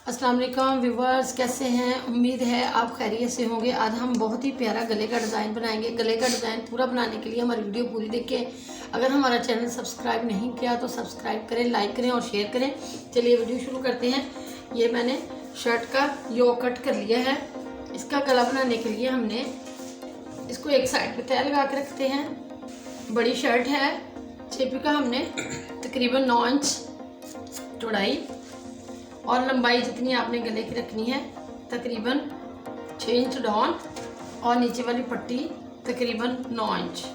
अस्सलाम वालेकुम व्यूवर्स, कैसे हैं? उम्मीद है आप खैरियत से होंगे। आज हम बहुत ही प्यारा गले का डिज़ाइन बनाएंगे। गले का डिज़ाइन पूरा बनाने के लिए हमारी वीडियो पूरी देखें। अगर हमारा चैनल सब्सक्राइब नहीं किया तो सब्सक्राइब करें, लाइक करें और शेयर करें। चलिए वीडियो शुरू करते हैं। ये मैंने शर्ट का यो कट कर लिया है। इसका गला बनाने के लिए हमने इसको एक साइड पर तय लगा के रखते हैं। बड़ी शर्ट है, चेपी का हमने तकरीबन 9 इंच चौड़ाई और लंबाई जितनी आपने गले की रखनी है तकरीबन 6 इंच डाउन और नीचे वाली पट्टी तकरीबन 9 इंच।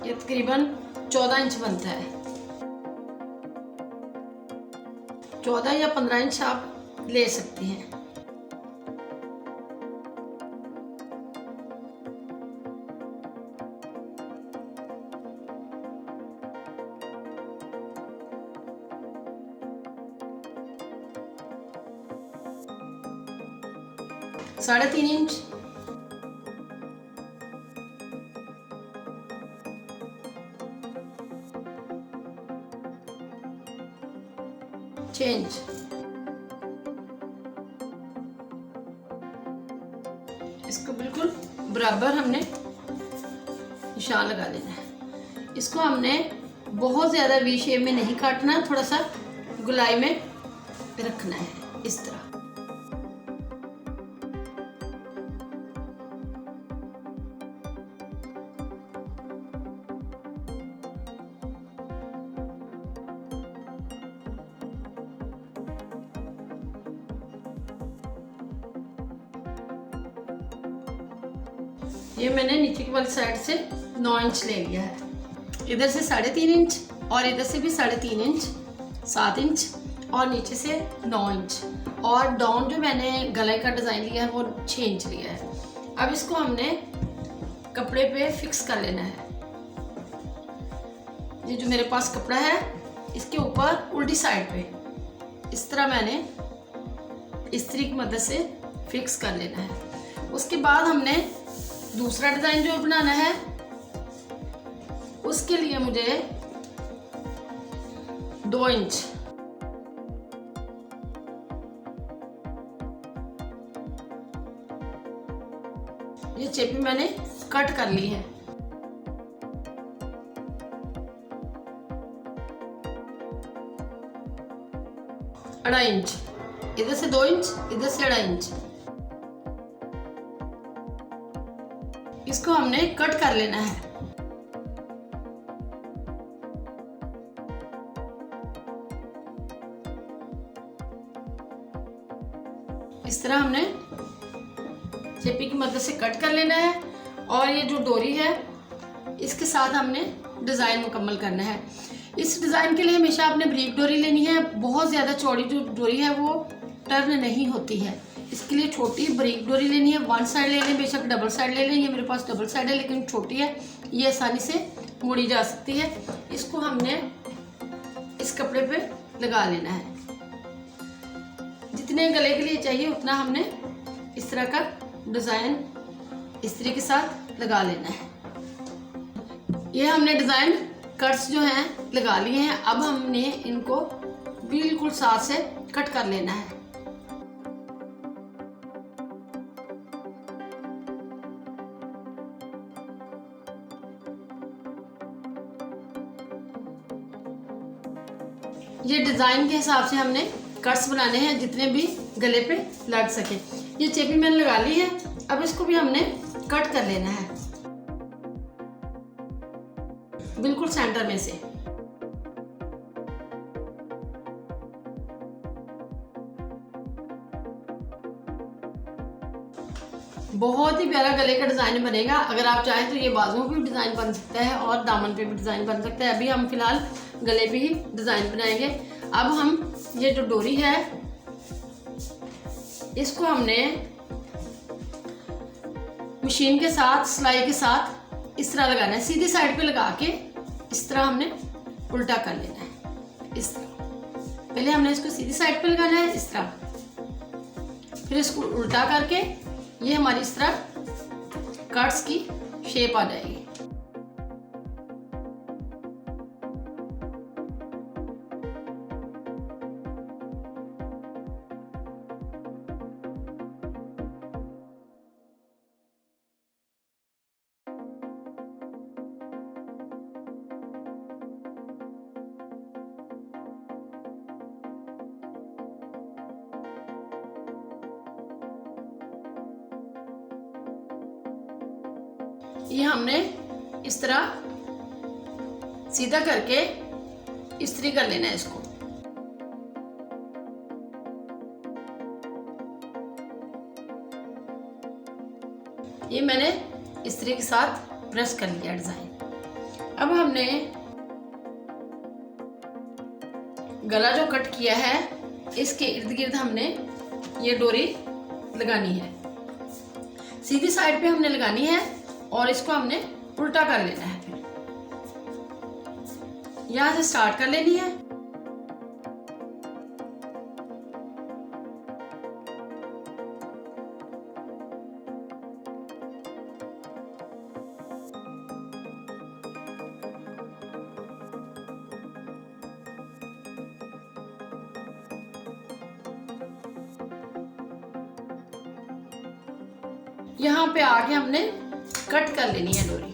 ये तकरीबन 14 इंच बनता है। 14 या 15 इंच आप ले सकती हैं। साढ़े 3 इंच, छः इंच। इसको बिल्कुल बराबर हमने निशान लगा लेना है। इसको हमने बहुत ज़्यादा वी शेप में नहीं काटना, थोड़ा सा गुलाई में रखना है इस तरह। ये मैंने नीचे की वाली साइड से 9 इंच ले लिया है। इधर से 3.5 इंच और इधर से भी 3.5 इंच, 7 इंच और नीचे से 9 इंच। और डाउन जो मैंने गले का डिज़ाइन लिया है वो 6 इंच लिया है। अब इसको हमने कपड़े पे फिक्स कर लेना है। ये जो मेरे पास कपड़ा है इसके ऊपर उल्टी साइड पे इस तरह मैंने इस्त्री की मदद से फिक्स कर लेना है। उसके बाद हमने दूसरा डिज़ाइन जो बनाना है उसके लिए मुझे 2 इंच ये चेपी मैंने कट कर ली है। अढ़ाई इंच, इधर से 2 इंच, इधर से 2.5 इंच। इसको हमने कट कर लेना है। इस तरह हमने चेपी की मदद से कट कर लेना है। और ये जो डोरी है इसके साथ हमने डिज़ाइन मुकम्मल करना है। इस डिज़ाइन के लिए हमेशा आपने ब्रीक डोरी लेनी है। बहुत ज़्यादा चौड़ी जो डोरी है वो टर्न नहीं होती है। इसके लिए छोटी ब्रीक डोरी लेनी है। 1 साइड ले लें, बेशक डबल साइड ले लें। ये मेरे पास डबल साइड है लेकिन छोटी है, ये आसानी से मोड़ी जा सकती है। इसको हमने इस कपड़े पे लगा लेना है। जितने गले के लिए चाहिए उतना हमने इस तरह का डिज़ाइन इस्त्री के साथ लगा लेना है। ये हमने डिज़ाइन कट्स जो हैं लगा लिए हैं। अब हमने इनको बिल्कुल साथ से कट कर लेना है। ये डिज़ाइन के हिसाब से हमने कट्स बनाने हैं जितने भी गले पे लग सके। ये चेपी मैंने लगा ली है। अब इसको भी हमने कट कर लेना है बिल्कुल सेंटर में से। बहुत ही प्यारा गले का डिज़ाइन बनेगा। अगर आप चाहें तो ये बाजुओं पे भी डिज़ाइन बन सकता है और दामन पे भी डिज़ाइन बन सकता है। अभी हम फिलहाल गले पे ही डिज़ाइन बनाएंगे। अब हम ये जो डोरी है इसको हमने मशीन के साथ सिलाई के साथ इस तरह लगाना है। सीधी साइड पे लगा के इस तरह हमने उल्टा कर लेना है। इस तरह पहले हमने इसको सीधी साइड पे लगाना है इस तरह, फिर इसको उल्टा करके ये हमारी इस तरह कट्स की शेप आ जाएगी। ये हमने इस तरह सीधा करके इस्त्री कर लेना है इसको। ये मैंने इस्त्री के साथ प्रेस कर लिया डिजाइन। अब हमने गला जो कट किया है इसके इर्द गिर्द हमने ये डोरी लगानी है, सीधी साइड पे हमने लगानी है और इसको हमने उल्टा कर लेना है। फिर यहां से स्टार्ट कर लेनी है। यहाँ पे आके हमने कट कर लेनी है डोरी।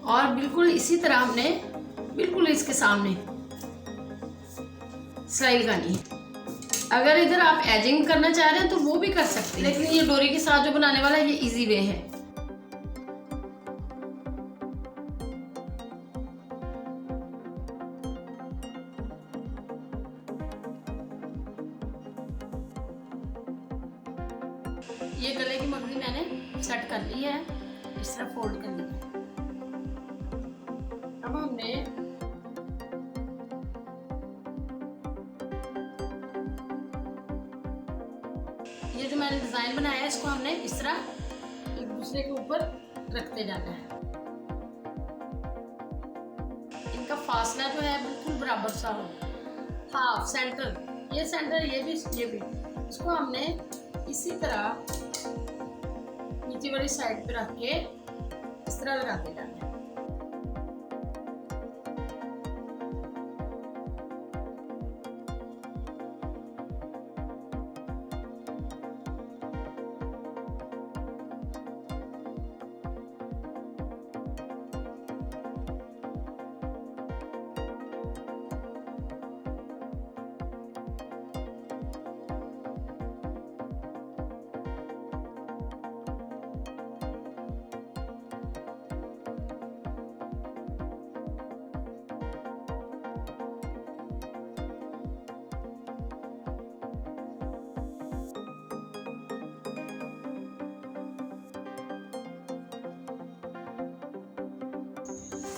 और बिल्कुल इसी तरह हमने बिल्कुल इसके सामने सिलाई लगानी है। अगर इधर आप एजिंग करना चाह रहे हैं तो वो भी कर सकते हैं, लेकिन ये डोरी के साथ जो बनाने वाला है ये इजी वे है। ये गले की मगजी मैंने सेट कर ली है, इस तरह फोल्ड कर ली है। अब हमने ये जो मैंने डिजाइन बनाया है इसको हमने इस तरह एक दूसरे के ऊपर रखते जाना है। इनका फासला जो है बिल्कुल बराबर सा हो, हाफ सेंटर, ये सेंटर, ये भी। इसको हमने इसी तरह नीचे वाली साइड पे रख के इस तरह लगाते जाना है।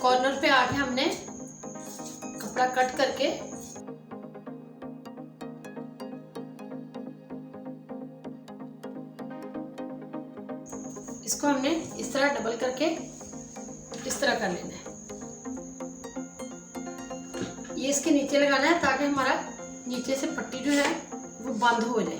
कॉर्नर पे आके हमने कपड़ा कट करके इसको हमने इस तरह डबल करके इस तरह कर लेना है। ये इसके नीचे लगाना है ताकि हमारा नीचे से पट्टी जो है वो बंद हो जाए।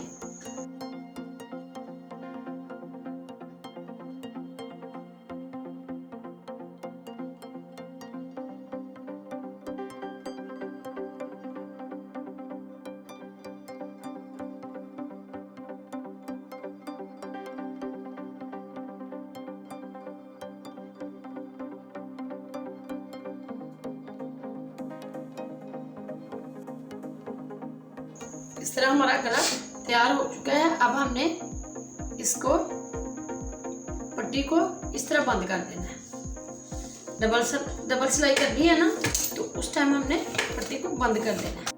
इस तरह हमारा गला तैयार हो चुका है। अब हमने इसको पट्टी को इस तरह बंद कर देना है। डबल सिलाई करनी है ना, तो उस टाइम हमने पट्टी को बंद कर देना है।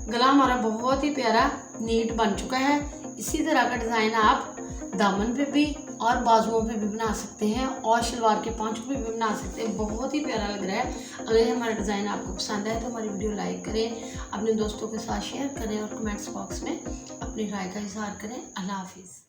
गला हमारा बहुत ही प्यारा नीट बन चुका है। इसी तरह का डिज़ाइन आप दामन पे भी और बाजुओं पे भी बना सकते हैं और शलवार के पांचों पे भी बना सकते हैं। बहुत ही प्यारा लग रहा है। अगर हमारा डिज़ाइन आपको पसंद है तो हमारी वीडियो लाइक करें, अपने दोस्तों के साथ शेयर करें और कमेंट्स बॉक्स में अपनी राय का इजहार करें। अल्लाह हाफिज़।